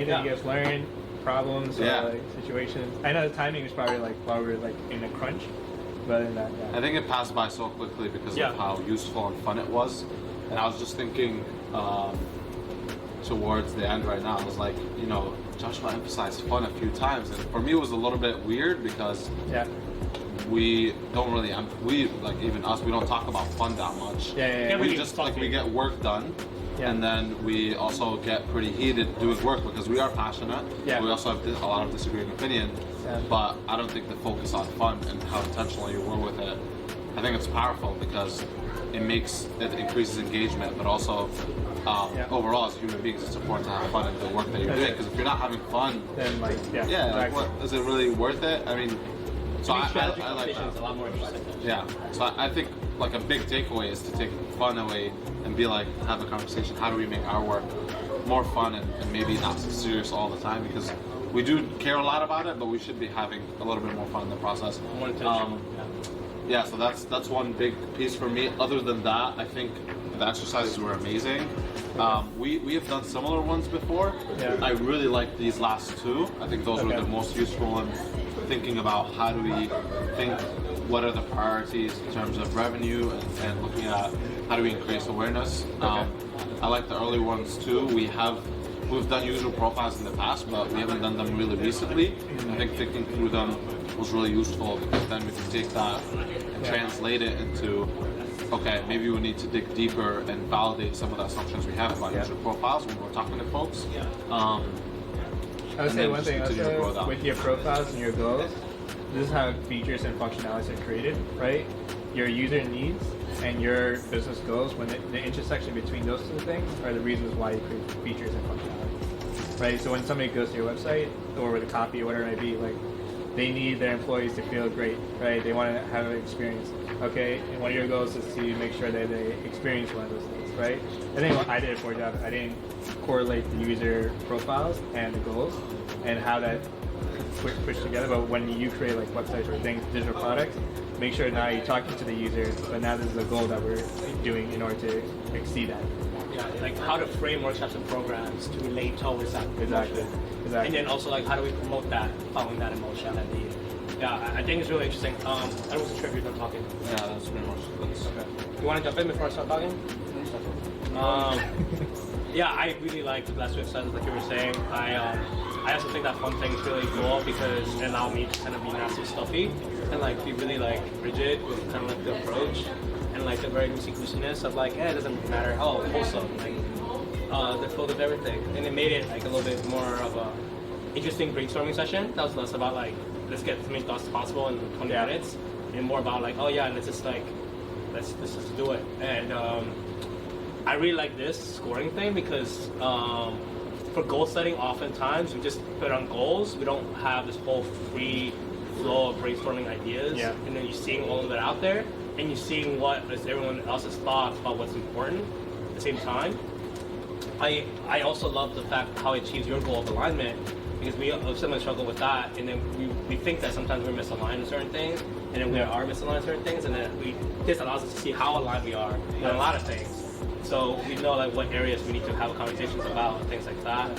Anything you guys learned, problems, or like situations? I know the timing is probably like while we're like in a crunch, but in that, I think it passed by so quickly because of how useful and fun it was. And I was just thinking towards the end right now, I was like, you know, Joshua emphasized fun a few times, and for me it was a little bit weird because we don't really, like even us, we don't talk about fun that much. We just like, we get work done. And then we also get pretty heated doing work because we are passionate. We also have a lot of disagreeing opinion. But I don't think the focus on fun and how intentional you were with it, I think it's powerful because it increases engagement, but also overall as human beings, it's important to have fun in the work that you're doing. Because if you're not having fun, then like like, what, is it really worth it? I mean, so I like that. A lot more interesting. So I think like a big takeaway is to take fun away and be like, have a conversation. How do we make our work more fun and maybe not so serious all the time? Because we do care a lot about it, but we should be having a little bit more fun in the process. More intentional. So that's one big piece for me. Other than that, I think the exercises were amazing. We have done similar ones before. I really like these last two. I think those were the most useful in thinking about how do we think, what are the priorities in terms of revenue and looking at how do we increase awareness. I like the early ones too. We've done user profiles in the past, but we haven't done them really recently. I think thinking through them was really useful because then we can take that and translate it into, okay, maybe we need to dig deeper and validate some of the assumptions we have about user profiles when we're talking to folks. I would say one thing also with your profiles and your goals, this is how features and functionalities are created, right? Your user needs and your business goals, when the intersection between those two things are the reasons why you create features and functionality, right? So when somebody goes to your website or with a copy or whatever it may be, like they need their employees to feel great, right? They want to have an experience, okay? And one of your goals is to make sure that they experience one of those things, right? I think I did a poor job. I didn't correlate the user profiles and the goals and how that push together. But when you create like websites or things, digital products, make sure now you're talking to the user, but now this is a goal that we're doing in order to exceed that. Like how to frame workshops and programs to relate towards that. Exactly. And then also like how do we promote that, following that emotion and need. I think it's really interesting. I wasn't sure if you're done talking. That's pretty much it. You want to jump in before I start talking? I really like the last two exercises, like you were saying. I also think that fun thing is really cool because it allowed me to kind of be not so stuffy and like be really like rigid with kind of like the approach and like the very loosey-goosiness of like, it doesn't matter how wholesome, like the flow of everything. And it made it like a little bit more of a interesting brainstorming session that was less about like, let's get as many thoughts as possible in 20 minutes and more about like, let's just do it. And I really like this scoring thing because for goal setting, oftentimes we just put on goals. We don't have this whole free flow of brainstorming ideas, and then you're seeing all of it out there, and you're seeing what is everyone else's thoughts about what's important at the same time. I also love the fact how it achieves your goal of alignment because we sometimes struggle with that, and then we think that sometimes we're misaligned in certain things, and then we are misaligned in certain things, and then this allows us to see how aligned we are in a lot of things. So we know like what areas we need to have conversations about and things like that.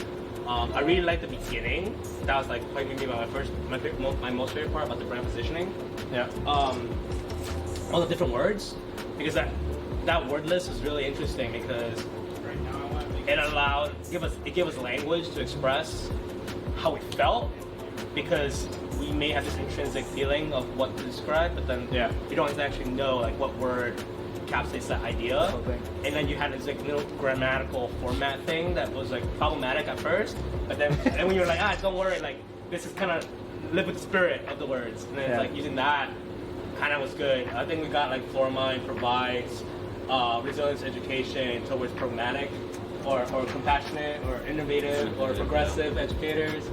I really like the beginning. That was like quite maybe my most favorite part about the brand positioning. All the different words, because that word list was really interesting because it gave us language to express how we felt, because we may have this intrinsic feeling of what to describe, but then we don't actually know like what word encapsulates that idea. And then you had this like little grammatical format thing that was like problematic at first, but then and when you're like, don't worry, like this is kind of live with the spirit of the words, and then it's like using that kind of was good. I think we got like Floramind provides resilience education towards pragmatic or compassionate or innovative or progressive educators,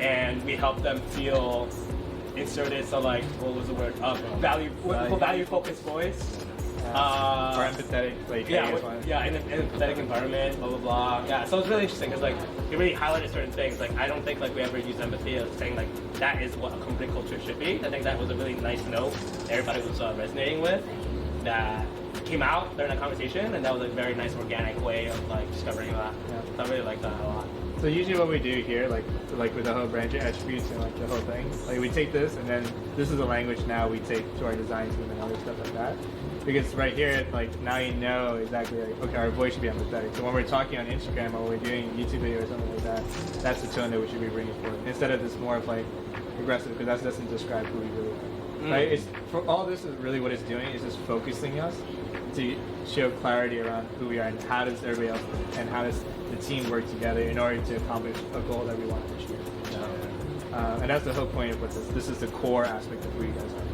and we help them feel inserted. So like, what was the word? Value focused voice. Or empathetic, like in an empathetic environment, blah blah blah. Yeah, so it's really interesting because like it really highlighted certain things. Like I don't think like we ever use empathy as saying like that is what a company culture should be. I think that was a really nice note everybody was resonating with. That came out during that conversation, and that was a very nice organic way of like discovering that. So I really like that a lot. So usually what we do here, like with the whole branch attributes and like the whole thing, like we take this and then this is the language now we take to our design team and other stuff like that. Because right here, like now you know exactly like, okay, our voice should be empathetic. So when we're talking on Instagram or we're doing a YouTube video or something like that, that's the tone that we should be bringing forward. Instead of this more of like aggressive, because that doesn't describe who we really are. Right? It's, for all this is really what it's doing is just focusing us to show clarity around who we are and how does everybody else and how does the team work together in order to accomplish a goal that we want to achieve. And that's the whole point of what this is the core aspect of who you guys are.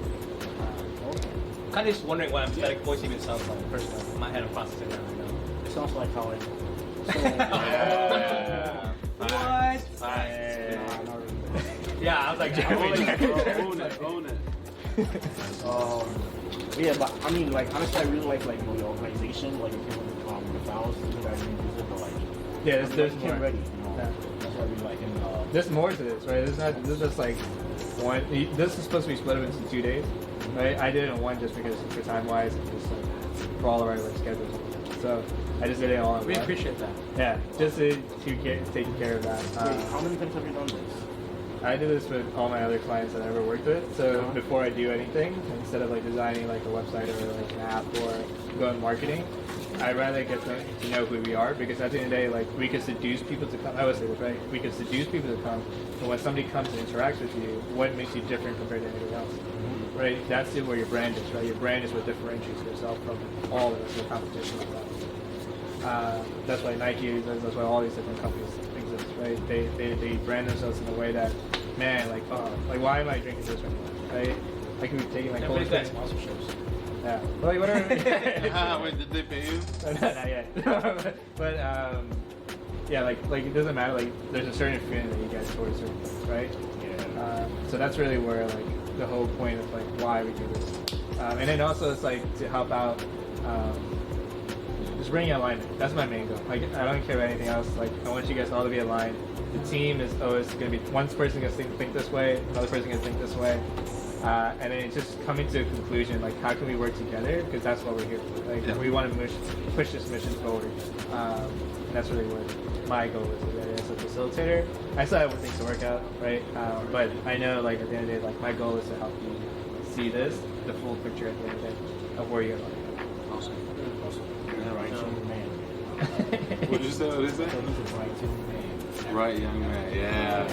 Kind of just wondering what empathetic voice even sounds like. Personally, in my head, I'm processing that right now. It sounds like how it. What? Nah, not really. Yeah, I was like, Own it. Yeah, but I mean, like honestly, I really like the organization, like the files that you use it, but like Yeah, there's more more. ready. You know? Yeah. That's what I really like. And There's more to this, right? This is just like one. This is supposed to be split up into 2 days, right? I did it in one just because for time wise, and just like for all of our like schedules. So I just did it all in we one. appreciate that. Yeah, just to take care of that. wait, how many times have you done this? I do this with all my other clients that I ever worked with. So before I do anything, instead of like designing like a website or like an app or going marketing, I'd rather get them to know who we are, because at the end of the day, like we can seduce people to come. I always say this, right? We can seduce people to come, but when somebody comes and interacts with you, what makes you different compared to anybody else? Right? That's where your brand is, right? Your brand is what differentiates yourself from all of the competition. That's why Nike is, that's why all these different companies exist, right? They brand themselves in a way that, man, like, like why am I drinking this right now, right? I could be taking like cold Everybody's got sponsorships. Yeah, but like whatever. Wait, did they pay you? Not yet. But yeah, like it doesn't matter. Like there's a certain feeling that you get towards certain things, right? Yeah. So that's really where like the whole point of like why we do this, and then also it's like to help out. Just bringing alignment. That's my main goal. Like I don't care about anything else. Like I want you guys all to be aligned. The team is always going to be one person going to think this way, another person going to think this way, and then it's just coming to a conclusion. Like how can we work together? Because that's what we're here for. Like we want to push this mission forward, and that's really what my goal is today as a facilitator. I still have things to work out, right? But I know like at the end of the day, like my goal is to help you see this, the full picture at the end of the day of where you're going. Awesome. Right, young man. What did you say? What did you say? So he's a right young man. Right, young man. Yeah.